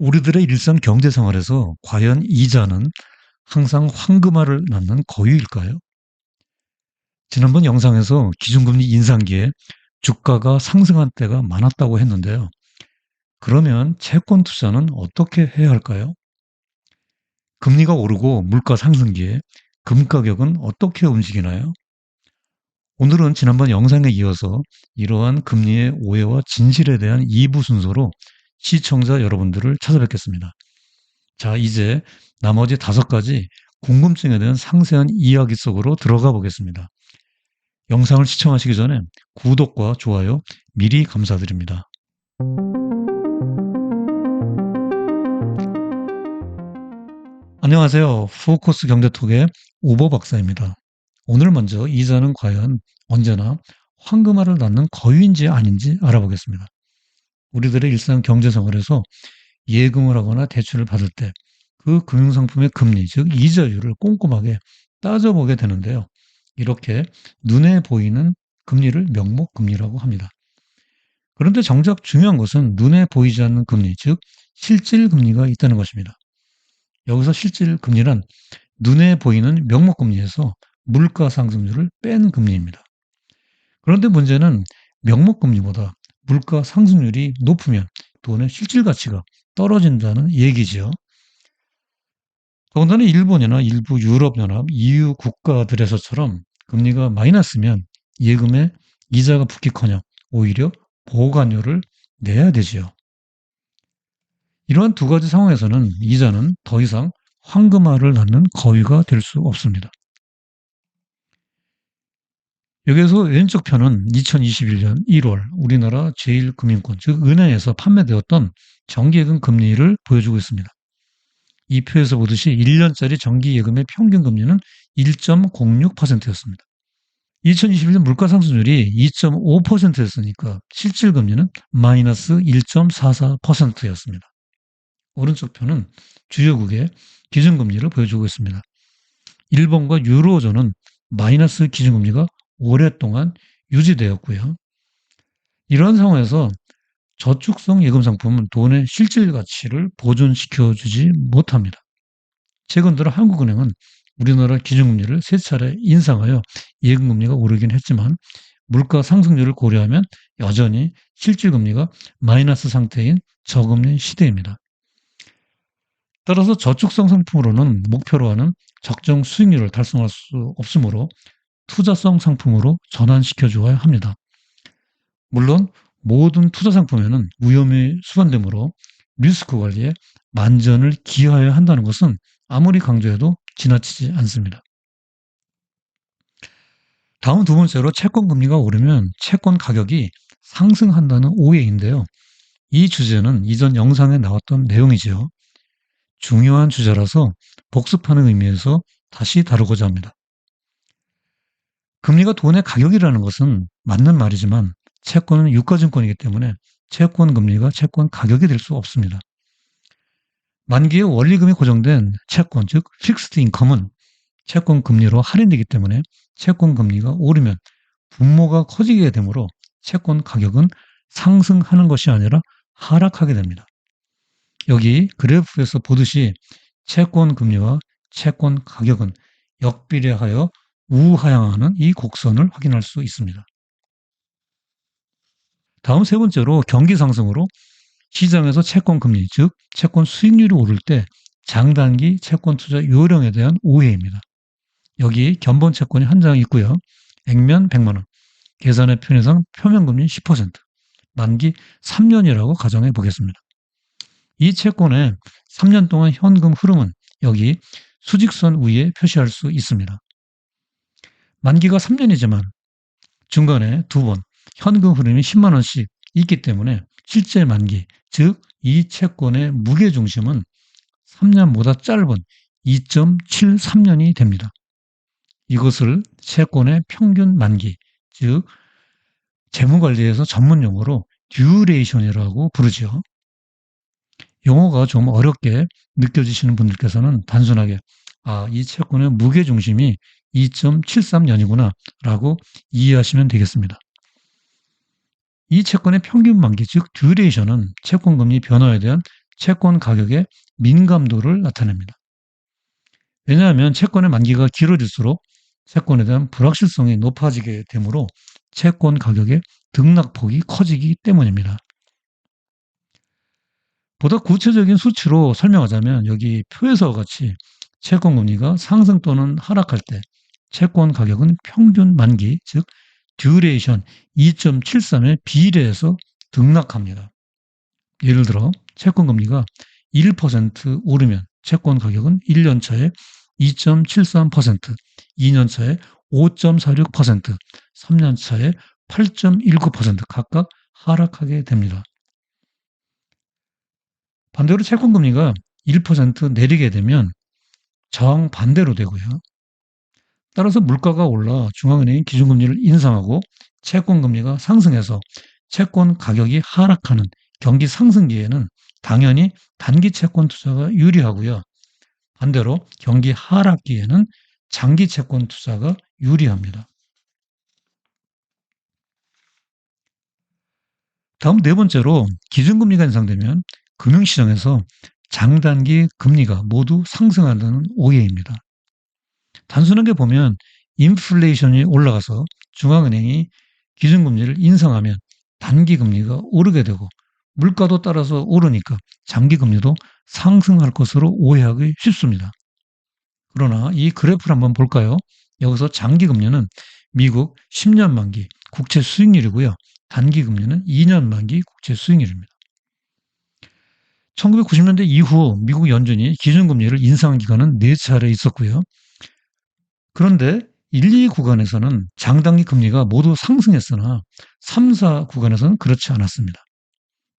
우리들의 일상 경제 생활에서 과연 이자는 항상 황금알을 낳는 거위일까요? 지난번 영상에서 기준금리 인상기에 주가가 상승한 때가 많았다고 했는데요. 그러면 채권 투자는 어떻게 해야 할까요? 금리가 오르고 물가 상승기에 금 가격은 어떻게 움직이나요? 오늘은 지난번 영상에 이어서 이러한 금리의 오해와 진실에 대한 2부 순서로 시청자 여러분들을 찾아뵙겠습니다. 자, 이제 나머지 5가지 궁금증에 대한 상세한 이야기 속으로 들어가 보겠습니다. 영상을 시청하시기 전에 구독과 좋아요 미리 감사드립니다. 안녕하세요. 포커스 경제톡의 오버 박사입니다. 오늘 먼저 이자는 과연 언제나 황금알을 낳는 거위인지 아닌지 알아보겠습니다. 우리들의 일상 경제 생활에서 예금을 하거나 대출을 받을 때 그 금융상품의 금리, 즉 이자율을 꼼꼼하게 따져보게 되는데요. 이렇게 눈에 보이는 금리를 명목금리라고 합니다. 그런데 정작 중요한 것은 눈에 보이지 않는 금리, 즉 실질금리가 있다는 것입니다. 여기서 실질금리란 눈에 보이는 명목금리에서 물가 상승률을 뺀 금리입니다. 그런데 문제는 명목금리보다 물가 상승률이 높으면 돈의 실질 가치가 떨어진다는 얘기지요. 더군다나 일본이나 일부 유럽연합, EU 국가들에서처럼 금리가 마이너스면 예금에 이자가 붙기커녕 오히려 보관료를 내야 되지요. 이러한 두 가지 상황에서는 이자는 더 이상 황금알을 낳는 거위가 될 수 없습니다. 여기에서 왼쪽 편은 2021년 1월 우리나라 제1금융권, 즉 은행에서 판매되었던 정기예금 금리를 보여주고 있습니다. 이 표에서 보듯이 1년짜리 정기예금의 평균 금리는 1.06%였습니다. 2021년 물가 상승률이 2.5%였으니까 실질 금리는 마이너스 1.44%였습니다. 오른쪽 편은 주요국의 기준금리를 보여주고 있습니다. 일본과 유로존은 마이너스 기준금리가 오랫동안 유지되었고요. 이런 상황에서 저축성 예금 상품은 돈의 실질 가치를 보존시켜주지 못합니다. 최근 들어 한국은행은 우리나라 기준금리를 3차례 인상하여 예금금리가 오르긴 했지만 물가 상승률을 고려하면 여전히 실질금리가 마이너스 상태인 저금리 시대입니다. 따라서 저축성 상품으로는 목표로 하는 적정 수익률을 달성할 수 없으므로 투자성 상품으로 전환시켜 주어야 합니다. 물론 모든 투자 상품에는 위험이 수반되므로 리스크 관리에 만전을 기하여야 한다는 것은 아무리 강조해도 지나치지 않습니다. 다음 두 번째로 채권 금리가 오르면 채권 가격이 상승한다는 오해인데요. 이 주제는 이전 영상에 나왔던 내용이지요. 중요한 주제라서 복습하는 의미에서 다시 다루고자 합니다. 금리가 돈의 가격이라는 것은 맞는 말이지만 채권은 유가증권이기 때문에 채권 금리가 채권 가격이 될 수 없습니다. 만기에 원리금이 고정된 채권, 즉 픽스드 인컴은 채권 금리로 할인되기 때문에 채권 금리가 오르면 분모가 커지게 되므로 채권 가격은 상승하는 것이 아니라 하락하게 됩니다. 여기 그래프에서 보듯이 채권 금리와 채권 가격은 역비례하여 우하향하는 이 곡선을 확인할 수 있습니다. 다음 세 번째로 경기 상승으로 시장에서 채권 금리, 즉 채권 수익률이 오를 때 장단기 채권 투자 요령에 대한 오해입니다. 여기 견본 채권이 한 장 있고요. 액면 100만 원, 계산의 편의상 표면금리 10%, 만기 3년이라고 가정해 보겠습니다. 이 채권의 3년 동안 현금 흐름은 여기 수직선 위에 표시할 수 있습니다. 만기가 3년이지만 중간에 두 번 현금 흐름이 10만 원씩 있기 때문에 실제 만기, 즉 이 채권의 무게중심은 3년보다 짧은 2.73년이 됩니다. 이것을 채권의 평균 만기, 즉 재무관리에서 전문 용어로 듀레이션이라고 부르죠. 용어가 좀 어렵게 느껴지시는 분들께서는 단순하게 이 채권의 무게중심이 2.73년이구나 라고 이해하시면 되겠습니다. 이 채권의 평균 만기, 즉 듀레이션은 채권금리 변화에 대한 채권 가격의 민감도를 나타냅니다. 왜냐하면 채권의 만기가 길어질수록 채권에 대한 불확실성이 높아지게 되므로 채권 가격의 등락폭이 커지기 때문입니다. 보다 구체적인 수치로 설명하자면 여기 표에서와 같이 채권 금리가 상승 또는 하락할 때 채권 가격은 평균 만기, 즉 듀레이션 2.73에 비례해서 등락합니다. 예를 들어 채권 금리가 1% 오르면 채권 가격은 1년 차에 2.73%, 2년 차에 5.46%, 3년 차에 8.19% 각각 하락하게 됩니다. 반대로 채권 금리가 1% 내리게 되면 정반대로 되고요. 따라서 물가가 올라 중앙은행이 기준금리를 인상하고 채권 금리가 상승해서 채권 가격이 하락하는 경기 상승기에는 당연히 단기 채권 투자가 유리하고요. 반대로 경기 하락기에는 장기 채권 투자가 유리합니다. 다음 네 번째로 기준금리가 인상되면 금융시장에서 장단기 금리가 모두 상승한다는 오해입니다. 단순하게 보면 인플레이션이 올라가서 중앙은행이 기준금리를 인상하면 단기금리가 오르게 되고 물가도 따라서 오르니까 장기금리도 상승할 것으로 오해하기 쉽습니다. 그러나 이 그래프를 한번 볼까요? 여기서 장기금리는 미국 10년 만기 국채 수익률이고요. 단기금리는 2년 만기 국채 수익률입니다. 1990년대 이후 미국 연준이 기준금리를 인상한 기간은 4차례 있었고요. 그런데 1, 2 구간에서는 장단기 금리가 모두 상승했으나 3, 4 구간에서는 그렇지 않았습니다.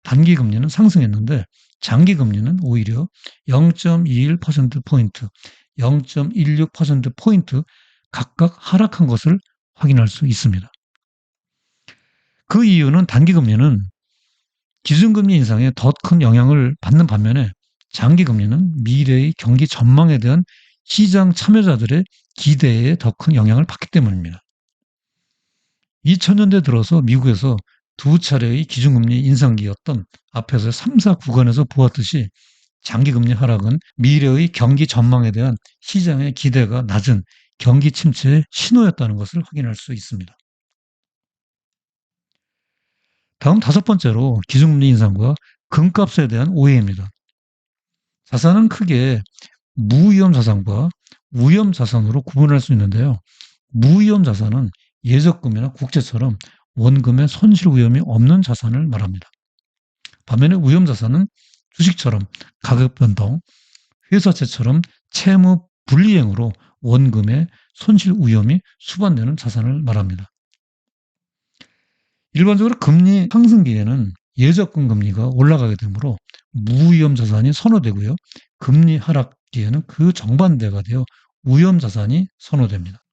단기 금리는 상승했는데 장기 금리는 오히려 0.21%포인트, 0.16%포인트 각각 하락한 것을 확인할 수 있습니다. 그 이유는 단기 금리는 기준금리 인상에 더 큰 영향을 받는 반면에 장기 금리는 미래의 경기 전망에 대한 시장 참여자들의 기대에 더 큰 영향을 받기 때문입니다. 2000년대 들어서 미국에서 두 차례의 기준금리 인상기였던 앞에서 3, 4 구간에서 보았듯이 장기금리 하락은 미래의 경기 전망에 대한 시장의 기대가 낮은 경기 침체의 신호였다는 것을 확인할 수 있습니다. 다음 다섯 번째로 기준금리 인상과 금값에 대한 오해입니다. 자산은 크게 무위험 자산과 위험 자산으로 구분할 수 있는데요. 무위험 자산은 예적금이나 국채처럼 원금의 손실 위험이 없는 자산을 말합니다. 반면에 위험 자산은 주식처럼 가격 변동, 회사채처럼 채무 불이행으로 원금의 손실 위험이 수반되는 자산을 말합니다. 일반적으로 금리 상승기에는 예적금 금리가 올라가게 되므로 무위험 자산이 선호되고요. 금리 하락기에는 그 정반대가 되어 위험 자산이 선호됩니다.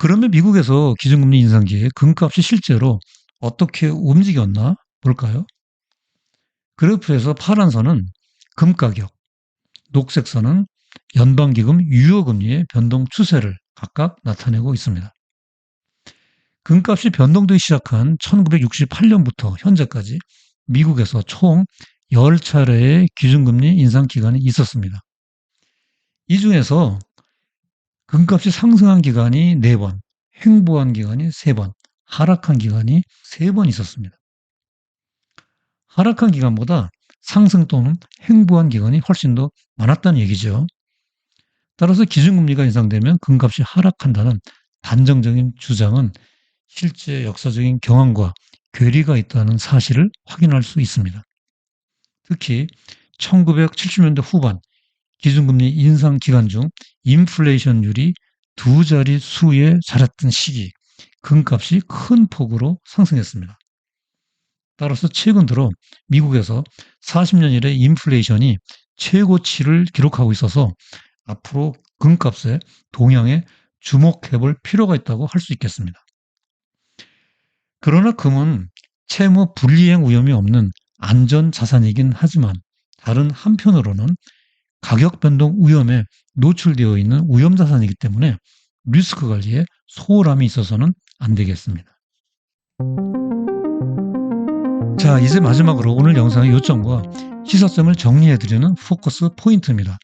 그러면 미국에서 기준금리 인상기에 금값이 실제로 어떻게 움직였나 볼까요? 그래프에서 파란 선은 금가격, 녹색 선은 연방기금 유효금리의 변동 추세를 각각 나타내고 있습니다. 금값이 변동되기 시작한 1968년부터 현재까지 미국에서 총 10차례의 기준금리 인상 기간이 있었습니다. 이 중에서 금값이 상승한 기간이 4번, 횡보한 기간이 3번, 하락한 기간이 3번 있었습니다. 하락한 기간보다 상승 또는 횡보한 기간이 훨씬 더 많았다는 얘기죠. 따라서 기준금리가 인상되면 금값이 하락한다는 단정적인 주장은 실제 역사적인 경험과 괴리가 있다는 사실을 확인할 수 있습니다. 특히 1970년대 후반 기준금리 인상 기간 중 인플레이션율이 두 자리 수에 달했던 시기, 금값이 큰 폭으로 상승했습니다. 따라서 최근 들어 미국에서 40년 이래 인플레이션이 최고치를 기록하고 있어서 앞으로 금값의 동향에 주목해 볼 필요가 있다고 할 수 있겠습니다. 그러나 금은 채무 불이행 위험이 없는 안전 자산이긴 하지만 다른 한편으로는 가격 변동 위험에 노출되어 있는 위험 자산이기 때문에 리스크 관리에 소홀함이 있어서는 안 되겠습니다. 자, 이제 마지막으로 오늘 영상의 요점과 시사점을 정리해드리는 포커스 포인트입니다.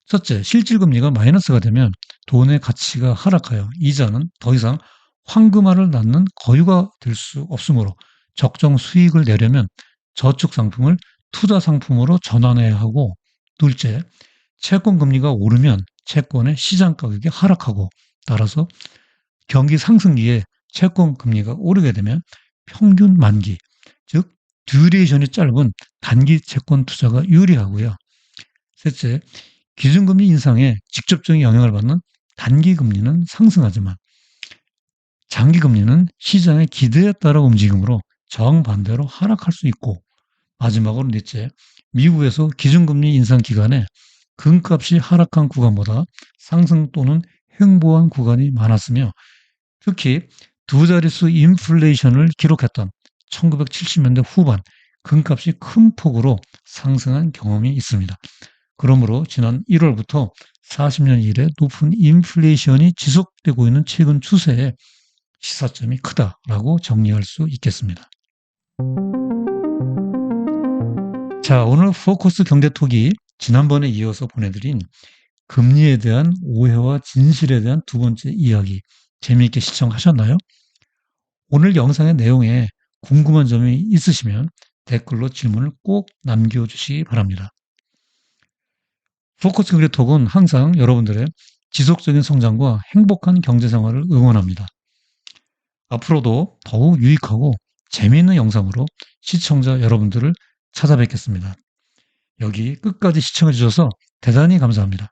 첫째, 실질금리가 마이너스가 되면 돈의 가치가 하락하여 이자는 더 이상 황금알을 낳는 거유가 될 수 없으므로 적정 수익을 내려면 저축 상품을 투자 상품으로 전환해야 하고, 둘째, 채권 금리가 오르면 채권의 시장 가격이 하락하고, 따라서 경기 상승기에 채권 금리가 오르게 되면 평균 만기, 즉 듀레이션이 짧은 단기 채권 투자가 유리하고요. 셋째, 기준금리 인상에 직접적인 영향을 받는 단기 금리는 상승하지만 장기 금리는 시장의 기대에 따라 움직이므로 정반대로 하락할 수 있고, 마지막으로 넷째, 미국에서 기준금리 인상 기간에 금값이 하락한 구간보다 상승 또는 횡보한 구간이 많았으며, 특히 두 자릿수 인플레이션을 기록했던 1970년대 후반 금값이 큰 폭으로 상승한 경험이 있습니다. 그러므로 지난 1월부터 40년 이래 높은 인플레이션이 지속되고 있는 최근 추세에 시사점이 크다라고 정리할 수 있겠습니다. 자, 오늘 포커스 경제톡이 지난번에 이어서 보내드린 금리에 대한 오해와 진실에 대한 두 번째 이야기, 재미있게 시청하셨나요? 오늘 영상의 내용에 궁금한 점이 있으시면 댓글로 질문을 꼭 남겨주시기 바랍니다. 포커스 경제톡은 항상 여러분들의 지속적인 성장과 행복한 경제생활을 응원합니다. 앞으로도 더욱 유익하고 재미있는 영상으로 시청자 여러분들을 찾아뵙겠습니다. 여기 끝까지 시청해 주셔서 대단히 감사합니다.